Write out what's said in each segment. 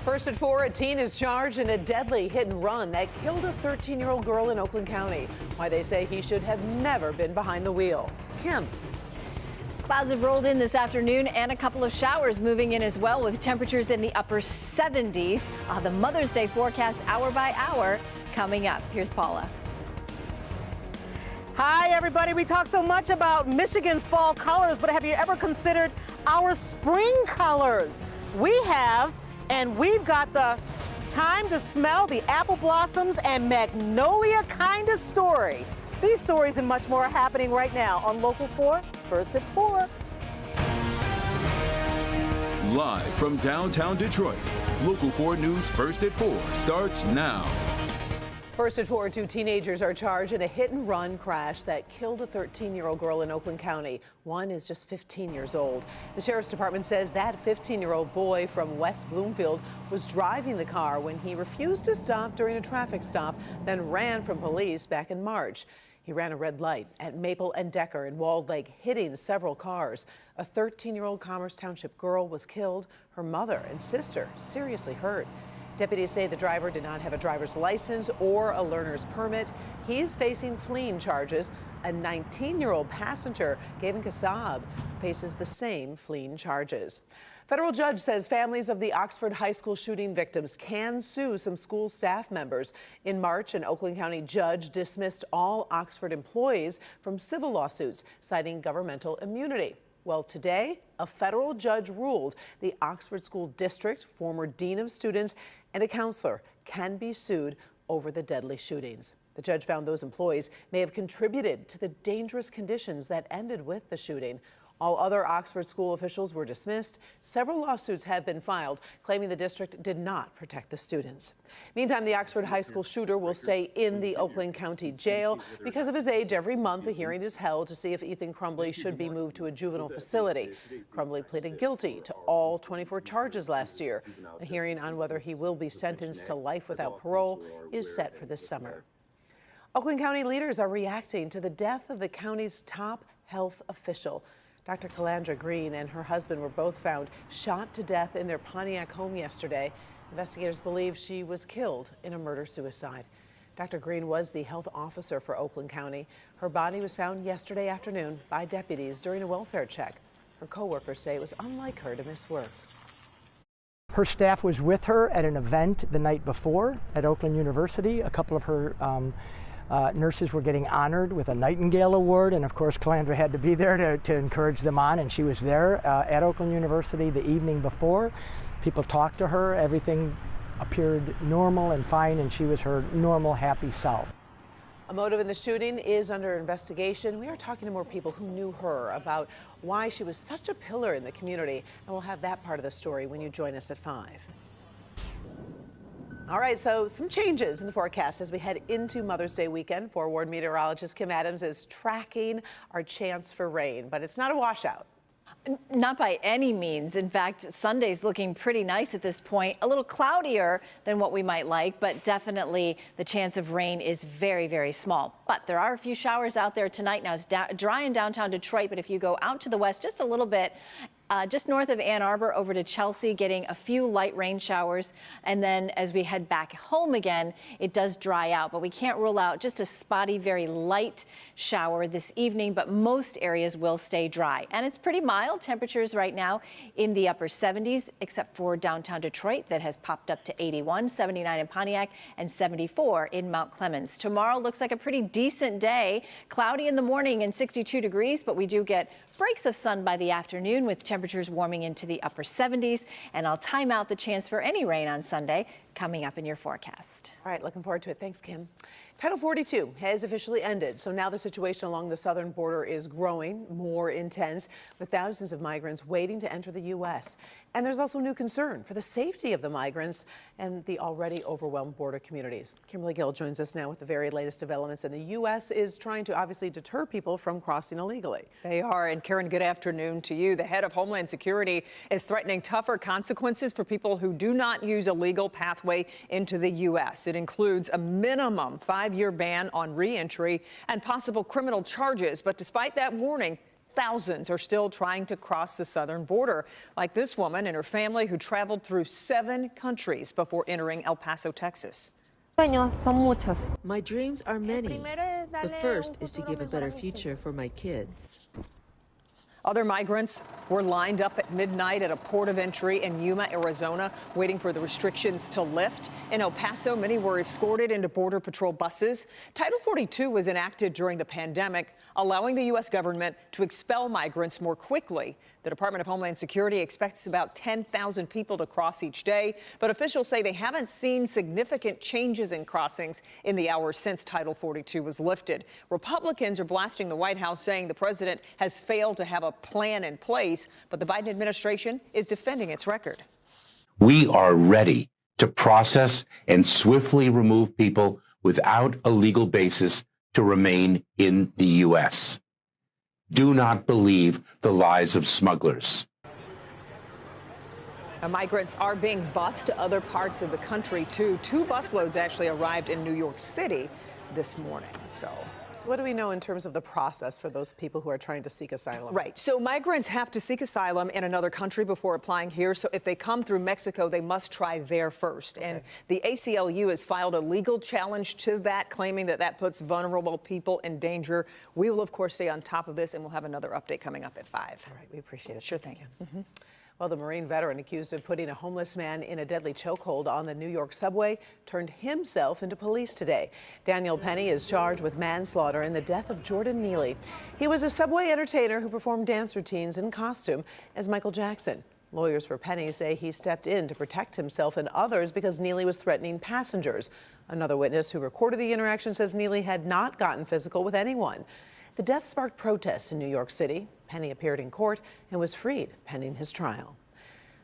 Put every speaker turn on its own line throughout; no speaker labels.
First at 4, a teen is charged in a deadly hit and run that killed a 13-year-old girl in Oakland County. Why they say he should have never been behind the wheel. Kim.
Clouds have rolled in this afternoon and a couple of showers moving in as well, with temperatures in the upper 70s. The Mother's Day forecast hour by hour coming up. Here's Paula.
Hi, everybody. We talk so much about Michigan's fall colors, but have you ever considered our spring colors? We have, and we've got the time to smell the apple blossoms and magnolia kind of story. These stories and much more are happening right now on Local 4, First at 4.
Live from downtown Detroit, Local 4 News First at 4 starts now.
First at 4, 2 teenagers are charged in a hit-and-run crash that killed a 13-year-old girl in Oakland County. One is just 15 years old. The Sheriff's Department says that 15-year-old boy from West Bloomfield was driving the car when he refused to stop during a traffic stop, then ran from police back in March. He ran a red light at Maple and Decker in Walled Lake, hitting several cars. A 13-year-old Commerce Township girl was killed. Her mother and sister seriously hurt. Deputies say the driver did not have a driver's license or a learner's permit. He's facing fleeing charges. A 19-year-old passenger, Gavin Kassab, faces the same fleeing charges. Federal judge says families of the Oxford High School shooting victims can sue some school staff members. In March, an Oakland County judge dismissed all Oxford employees from civil lawsuits, citing governmental immunity. Well, today, a federal judge ruled the Oxford School District, former dean of students, and a counselor can be sued over the deadly shootings. The judge found those employees may have contributed to the dangerous conditions that ended with the shooting. All other Oxford school officials were dismissed. Several lawsuits have been filed, claiming the district did not protect the students. Meantime, the Oxford High School shooter will stay in the Oakland County Jail. Because of his age, every month a hearing is held to see if Ethan Crumbly should be moved to a juvenile facility. Crumbly pleaded guilty to all 24 charges last year. A hearing on whether he will be sentenced to life without parole is set for this summer. Oakland County leaders are reacting to the death of the county's top health official. Dr. Calandra Green and her husband were both found shot to death in their Pontiac home yesterday. Investigators believe she was killed in a murder-suicide. Dr. Green was the health officer for Oakland County. Her body was found yesterday afternoon by deputies during a welfare check. Her co-workers say it was unlike her to miss work.
Her staff was with her at an event the night before at Oakland University. A couple of her nurses were getting honored with a Nightingale Award, and of course Calandra had to be there to encourage them on, and she was there at Oakland University the evening before. People talked to her, everything appeared normal and fine, and she was her normal, happy self.
A motive in the shooting is under investigation. We are talking to more people who knew her about why she was such a pillar in the community, and we'll have that part of the story when you join us at 5. All right, so some changes in the forecast as we head into Mother's Day weekend. Forward meteorologist Kim Adams is tracking our chance for rain, but it's not a washout.
Not by any means. In fact, Sunday's looking pretty nice at this point. A little cloudier than what we might like, but definitely the chance of rain is very, very small. But there are a few showers out there tonight. Now it's dry in downtown Detroit, but if you go out to the west just a little bit, just north of Ann Arbor over to Chelsea, getting a few light rain showers. And then as we head back home again, it does dry out, but we can't rule out just a spotty, very light shower this evening, but most areas will stay dry. And it's pretty mild temperatures right now in the upper 70s, except for downtown Detroit that has popped up to 81, 79 in Pontiac, and 74 in Mount Clemens. Tomorrow looks like a pretty decent day. Cloudy in the morning and 62 degrees, but we do get breaks of sun by the afternoon with temperatures warming into the upper 70s. And I'll time out the chance for any rain on Sunday coming up in your forecast.
All right, looking forward to it. Thanks, Kim. Title 42 has officially ended, so now the situation along the southern border is growing more intense, with thousands of migrants waiting to enter the U.S. And there's also new concern for the safety of the migrants and the already overwhelmed border communities. Kimberly Gill joins us now with the very latest developments, and the U.S. is trying to obviously deter people from crossing illegally.
They are. And Karen, good afternoon to you. The head of Homeland Security is threatening tougher consequences for people who do not use a legal pathway into the U.S. It includes a minimum 5-year ban on re-entry and possible criminal charges. But despite that warning, thousands are still trying to cross the southern border, like this woman and her family who traveled through 7 countries before entering El Paso, Texas.
My dreams are many. The first is to give a better future for my kids.
Other migrants were lined up at midnight at a port of entry in Yuma, Arizona, waiting for the restrictions to lift. In El Paso, many were escorted into Border Patrol buses. Title 42 was enacted during the pandemic, allowing the U.S. government to expel migrants more quickly. The Department of Homeland Security expects about 10,000 people to cross each day, but officials say they haven't seen significant changes in crossings in the hours since Title 42 was lifted. Republicans are blasting the White House, saying the president has failed to have a plan in place, but the Biden administration is defending its record.
We are ready to process and swiftly remove people without a legal basis to remain in the U.S. Do not believe the lies of smugglers.
Migrants are being bused to other parts of the country, too. 2 busloads actually arrived in New York City this morning. So
what do we know in terms of the process for those people who are trying to seek asylum?
Right. So migrants have to seek asylum in another country before applying here. So if they come through Mexico, they must try there first. Okay. And the ACLU has filed a legal challenge to that, claiming that that puts vulnerable people in danger. We will, of course, stay on top of this, and we'll have another update coming up at 5.
All right. We appreciate it.
Sure thing.
Well, the Marine veteran accused of putting a homeless man in a deadly chokehold on the New York subway turned himself into police today. Daniel Penny is charged with manslaughter in the death of Jordan Neely. He was a subway entertainer who performed dance routines in costume as Michael Jackson. Lawyers for Penny say he stepped in to protect himself and others because Neely was threatening passengers. Another witness who recorded the interaction says Neely had not gotten physical with anyone. The death sparked protests in New York City. Penny appeared in court and was freed pending his trial.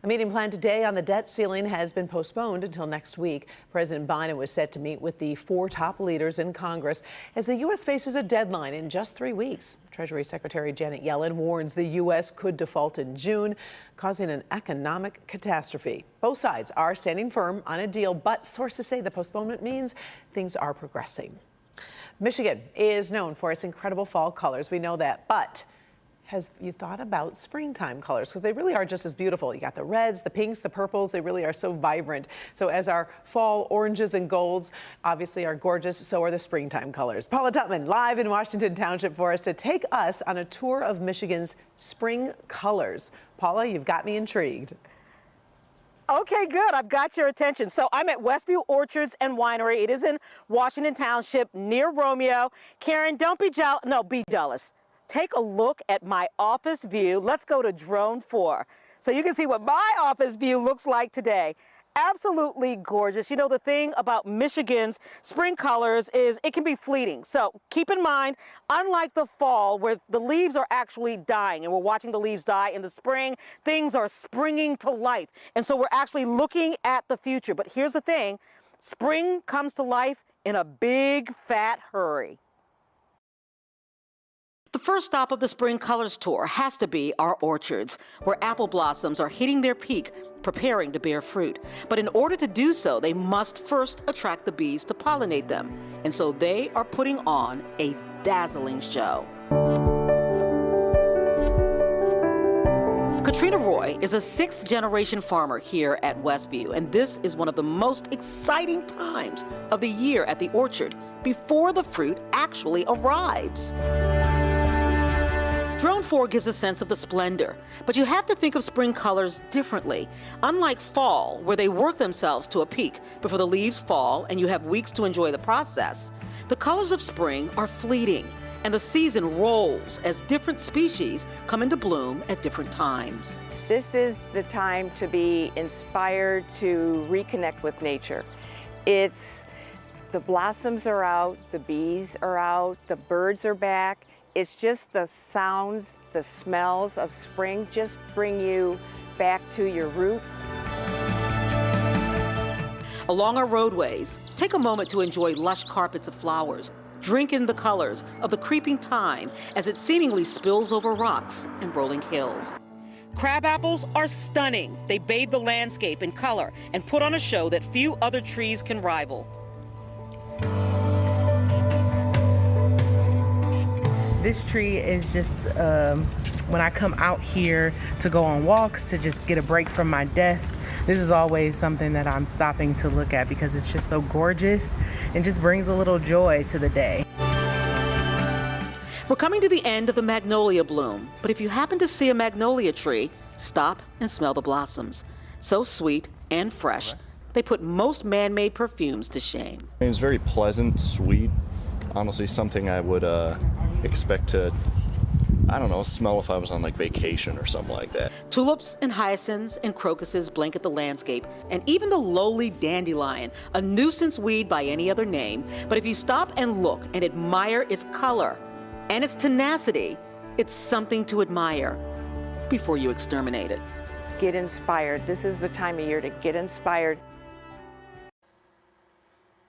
A meeting planned today on the debt ceiling has been postponed until next week. President Biden was set to meet with the 4 top leaders in Congress as the U.S. faces a deadline in just 3 weeks. Treasury Secretary Janet Yellen warns the U.S. could default in June, causing an economic catastrophe. Both sides are standing firm on a deal, but sources say the postponement means things are progressing. Michigan is known for its incredible fall colors. We know that, but have you thought about springtime colors? Because they really are just as beautiful. You got the reds, the pinks, the purples. They really are so vibrant. So as our fall oranges and golds obviously are gorgeous, so are the springtime colors. Paula Tutman live in Washington Township for us to take us on a tour of Michigan's spring colors. Paula, you've got me intrigued.
Okay, good. I've got your attention. So I'm at Westview Orchards and Winery. It is in Washington Township near Romeo. Karen, don't be jealous. No, be jealous. Take a look at my office view. Let's go to drone 4 so you can see what my office view looks like today. Absolutely gorgeous. You know, the thing about Michigan's spring colors is it can be fleeting. So keep in mind, unlike the fall where the leaves are actually dying and we're watching the leaves die, in the spring, things are springing to life. And so we're actually looking at the future. But here's the thing, spring comes to life in a big, fat hurry. The first stop of the Spring Colors Tour has to be our orchards, where apple blossoms are hitting their peak, preparing to bear fruit. But in order to do so, they must first attract the bees to pollinate them. And so they are putting on a dazzling show. Katrina Roy is a 6th-generation farmer here at Westview, and this is one of the most exciting times of the year at the orchard before the fruit actually arrives. Drone 4 gives a sense of the splendor, but you have to think of spring colors differently. Unlike fall, where they work themselves to a peak before the leaves fall and you have weeks to enjoy the process, the colors of spring are fleeting, and the season rolls as different species come into bloom at different times.
This is the time to be inspired to reconnect with nature. It's the blossoms are out, the bees are out, the birds are back. It's just the sounds, the smells of spring just bring you back to your roots.
Along our roadways, take a moment to enjoy lush carpets of flowers. Drink in the colors of the creeping thyme as it seemingly spills over rocks and rolling hills. Crab apples are stunning. They bathe the landscape in color and put on a show that few other trees can rival.
This tree is just when I come out here to go on walks, to just get a break from my desk, this is always something that I'm stopping to look at because it's just so gorgeous and just brings a little joy to the day.
We're coming to the end of the magnolia bloom, but if you happen to see a magnolia tree, stop and smell the blossoms. So sweet and fresh, they put most man-made perfumes to shame.
It's very pleasant, sweet, honestly something I would expect to, I don't know, smell if I was on like vacation or something like that.
Tulips and hyacinths and crocuses blanket the landscape, and even the lowly dandelion, a nuisance weed by any other name. But if you stop and look and admire its color and its tenacity, it's something to admire before you exterminate it.
Get inspired. This is the time of year to get inspired.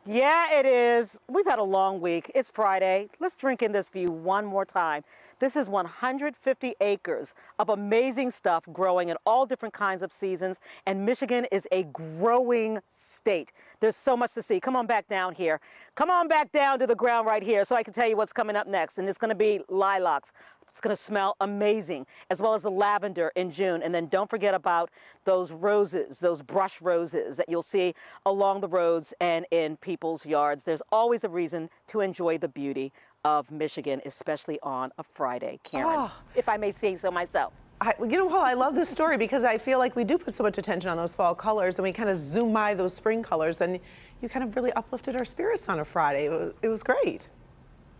Yeah, it is. We've had a long week. It's Friday. Let's drink in this view one more time. This is 150 acres of amazing stuff growing in all different kinds of seasons, and Michigan is a growing state. There's so much to see. Come on back down here. Come on back down to the ground right here so I can tell you what's coming up next, and it's going to be lilacs. It's going to smell amazing, as well as the lavender in June. And then don't forget about those roses, those brush roses that you'll see along the roads and in people's yards. There's always a reason to enjoy the beauty of Michigan, especially on a Friday, Karen, if I may say so myself.
You know, I love this story because I feel like we do put so much attention on those fall colors, and we kind of zoom by those spring colors, and you kind of really uplifted our spirits on a Friday. It was great.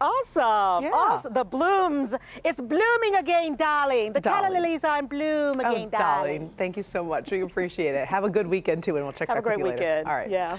Awesome.
Yeah.
Awesome. The blooms. It's blooming again, darling. The calla lilies are in bloom again, darling.
Thank you so much. We appreciate it. Have a good weekend, too, and we'll check back with you later.
Have a great weekend.
All right.
Yeah.